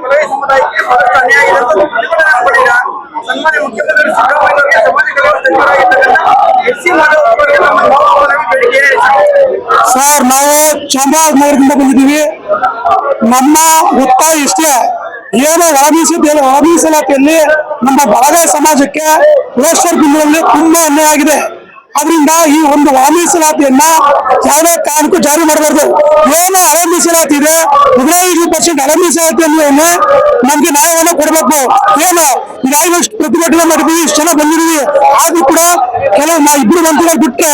ಮಲೈ ಸಮುದಾಯಕ್ಕೆ ಬಹಳಷ್ಟು ಅನ್ಯಾಯ ಇದೆ ಅಂತ ಪ್ರತಿಭಟನೆ ಮಾಡಿದ ಸನ್ಮಾನ್ಯ ಮುಖ್ಯಮಂತ್ರಿ ಸಿದ್ದರಾಮಯ್ಯ ಅವರಿಗೆ ಸಚಿವರಾಗಿರ್ತಕ್ಕಂಥ ಎಸ್ ಸಿ ಮಾಧವ್ ಅವರಿಗೆ ನಮ್ಮ ಬೇಡಿಕೆ ಸರ್, ನಾವು ಚಾಮರಾಜನಗರದಿಂದ ಬಂದಿದ್ದೀವಿ. ನಮ್ಮ ಒತ್ತಾಯ ಇಷ್ಟೇ, ಏನು ಒಳ ಮೀಸಲಾತಿಯಲ್ಲಿ ನಮ್ಮ ಬಲಗೈ ಸಮಾಜಕ್ಕೆ ಪೋಸ್ಟರ್ ಬಿಲ್ನಲ್ಲಿ ತುಂಬಾ ಅನ್ಯಾಯ ಆಗಿದೆ. ಅದರಿಂದ ಈ ಒಂದು ಒಳ ಮೀಸಲಾತಿಯನ್ನ ಯಾವುದೇ ಕಾರಣಕ್ಕೂ ಜಾರಿ ಮಾಡಬಾರ್ದು. ಏನು ಹಳೆ ಮೀಸಲಾತಿ ಇದೆ, 15% ಹಳೆ ಮೀಸಲಾತಿಯನ್ನು ನಮ್ಗೆ ನ್ಯಾಯವನ್ನು ಕೊಡಬೇಕು. ಏನು ಈಗಾಗಲೇ ಪ್ರತಿಭಟನೆ ಮಾಡಿದ್ವಿ, ಇಷ್ಟು ಜನ ಬಂದಿದ್ದೀವಿ. ಆದ್ರೂ ಕೂಡ ಕೆಲವು ಇಬ್ಬರು ಮಂತ್ರಿಗಳು ಬಿಟ್ಟರೆ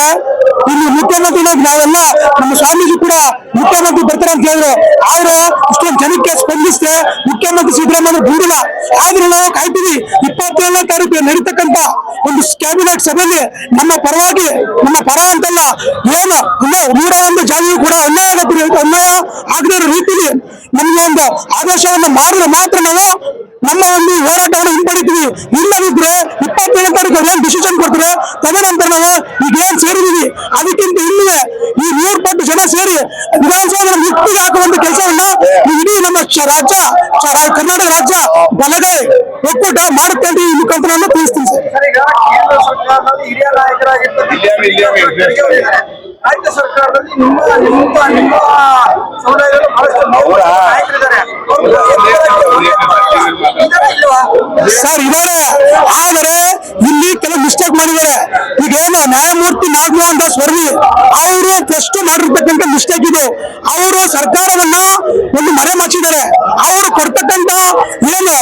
ಇಲ್ಲಿ ಮುಖ್ಯಮಂತ್ರಿ ನಾವೆಲ್ಲ ನಮ್ಮ ಸ್ವಾಮೀಜಿ ಕೂಡ ಮುಖ್ಯಮಂತ್ರಿ ಬರ್ತಾರೆ ಅಂತ ಹೇಳಿದ್ರು. ಆದ್ರೆ ಇಷ್ಟೊಂದು ಜನಕ್ಕೆ ಸ್ಪಂದಿಸಿದೆ ಮುಖ್ಯಮಂತ್ರಿ ಸಿದ್ದರಾಮಯ್ಯ ಬಿಡಿಲ್ಲ. ಆದ್ರೂ ನಾವು ಕಾಯ್ತೀವಿ. 27ನೇ ತಾರೀಕು ನಡೀತಕ್ಕಂತ ಒಂದು ಕ್ಯಾಬಿನೆಟ್ ಸಭೆಯಲ್ಲಿ ನಮ್ಮ ಪರವಾಗಿ, ನಮ್ಮ ಪರ ಅಂತಲ್ಲ, ಏನು 101 ಜಾತಿಯು ಕೂಡ ಅನ್ಯಾಯ ಆಗದಿರೋ ರೀತಿಯಲ್ಲಿ ನಮ್ಗೆ ಒಂದು ಆದೇಶವನ್ನು ಮಾಡಿದ್ರೆ ಮಾತ್ರ ನಾವು ನಮ್ಮ ಒಂದು ಹೋರಾಟವನ್ನು ಹಿಂಪಡಿತೀವಿ. ಇಲ್ಲದಿದ್ರೆ 27ನೇ ತಾರೀಕು ಏನ್ ಡಿಸಿಷನ್ ಕೊಡ್ತಾರೆ, ತದನಂತರ ನಾವು ಈಗ ಏನ್ ಸೇರಿದೀವಿ ಅದಕ್ಕಿಂತ ಇಲ್ಲಿಯೇ ಈ 100 ಪಟ್ಟು ಜನ ಸೇರಿ ವಿಧಾನಸಭೆ ಮುತ್ತಿಗೆ ಹಾಕುವಂತ ಕೆಲಸವನ್ನ ಇಡೀ ನಮ್ಮ ರಾಜ್ಯ, ಕರ್ನಾಟಕ ರಾಜ್ಯ ಬಲಗೈ ಒಕ್ಕೂಟ ಮಾಡುತ್ತೆ ಅಂತ ಈ ಮುಖಾಂತರ ನಾನು ತಿಳಿಸ್ತೀನಿ ಸರ್. ಕೇಂದ್ರ ಸರ್ಕಾರದಲ್ಲಿ ಹಿರಿಯ ನಾಯಕರಾಗಿರ್ತಕ್ಕಂಥ ರಾಜ್ಯ ಸರ್ಕಾರದಲ್ಲಿ ನಿಮ್ಮ ಸಮುದಾಯದಲ್ಲಿ ಬಹಳಷ್ಟು ನಾಯಕರಿದ್ದಾರೆ ಸರ್, ಇದ್ದಾರೆ. ಆದರೆ ಇಲ್ಲಿ ಕೆಲವು ಮಿಸ್ಟೇಕ್ ಮಾಡಿದ್ದಾರೆ. ಈಗ ಏನು ನ್ಯಾಯಮೂರ್ತಿ ನಾಗಮೋಹನ್ ದಾಸ್ ವರದಿ ಅವರು ಫಸ್ಟ್ ಮಾಡಿರ್ತಕ್ಕಂಥ ಮಿಸ್ಟೇಕ್ ಇದು. ಅವರು ಸರ್ಕಾರವನ್ನ ಒಂದು ಮರೆಮಾಚಿದ್ದಾರೆ. ಅವರು ಕೊಡ್ತಕ್ಕಂಥ ಏನು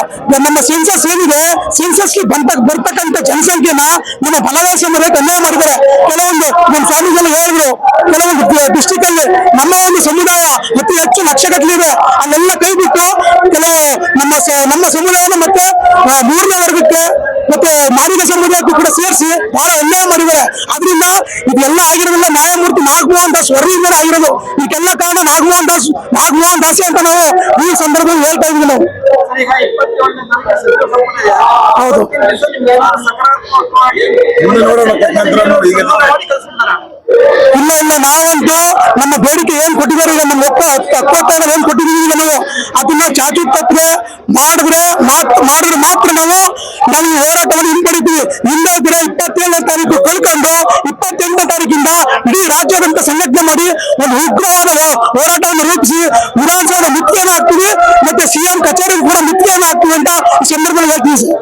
ನಮ್ಮ ಸೆನ್ಸಸ್ ಏನಿದೆ, ಸೆನ್ಸಸ್ ಬರ್ತಕ್ಕಂಥ ಜನಸಂಖ್ಯೆನ ನಮ್ಮ ಬಲಗೈ ಸಮುದಾಯಕ್ಕೆ ಅನ್ಯಾಯ ಮಾಡಿದ್ದಾರೆ. ಕೆಲವೊಂದು ನಮ್ಮ ಸ್ವಾಮೀಜಿಗಳು ಹೇಳಿದ್ರು, ಕೆಲವೊಂದು ಡಿಸ್ಟಿಕ್ ಅಲ್ಲಿ ನಮ್ಮ ಒಂದು ಸಮುದಾಯ ಅತಿ ಹೆಚ್ಚು ಲಕ್ಷಗಟ್ಟಲಿದೆ, ಅಲ್ಲೆಲ್ಲ ಕೈ ಬಿಟ್ಟು ಕೆಲವು ನಮ್ಮ ಸಮುದಾಯನ ಮತ್ತೆ 3ನೇ ವರ್ಗಕ್ಕೆ ಮತ್ತೆ ಮಾದಿಗ ಸಮುದಾಯಕ್ಕೂ ಕೂಡ ಸೇರಿಸಿ ಬಹಳ ಅನ್ಯಾಯ ಮಾಡಿದ್ದಾರೆ. ಅದರಿಂದ ಇದೆಲ್ಲ ಆಗಿರೋದಿಲ್ಲ ನ್ಯಾಯಮೂರ್ತಿ ನಾಗಮೋಹನ್ ದಾಸ್ ವರದಿಯಿಂದಲೇ ಆಗಿರೋದು. ಇದಕ್ಕೆಲ್ಲ ಕಾರಣ ನಾಗಮೋಹನ್ ದಾಸ್ ಅಂತ ನಾವು ಈ ಸಂದರ್ಭದಲ್ಲಿ ಹೇಳ್ತಾ ಇದೀವಿ ನಾವು. ಹೌದು, ಇಲ್ಲ ನಾವಂತೂ ನಮ್ಮ ಬೇಡಿಕೆ ಏನ್ ಕೊಟ್ಟಿದ್ದಾರೆ, ಈಗ ನಮ್ಮ ಒಕ್ಕೂಟ ಏನ್ ಕೊಟ್ಟಿದ್ದೀವಿ ನಾವು ಅದನ್ನ ಚಾಚು ತಪ್ಪದೆ ಮಾಡಿದ್ರೆ ಮಾತ್ರ ನಾವು ಈ ಹೋರಾಟವನ್ನು ಹಿಂಪಡಿತೀವಿ. ಇಲ್ಲದಿದ್ರೆ 27ನೇ ತಾರೀಕು ಕಳ್ಕೊಂಡು 28ನೇ ತಾರೀಕಿಂದ ಇಡೀ ರಾಜ್ಯಾದ್ಯಂತ ಸಂಘಟನೆ ಮಾಡಿ ಒಂದು ಉಗ್ರವಾದ ಹೋರಾಟವನ್ನು ರೂಪಿಸಿ ವಿಧಾನಸೌಧ ಮುತ್ತಿಗೆಯನ್ನು ಹಾಕ್ತೀವಿ, ಮತ್ತೆ ಸಿಎಂ ಕಚೇರಿ ಕೂಡ ಮುತ್ತಿಗೆಯನ್ನು ಹಾಕ್ತೀವಿ ಅಂತ ಈ ಸಂದರ್ಭದಲ್ಲಿ ಹೇಳ್ತೀವಿ ಸರ್.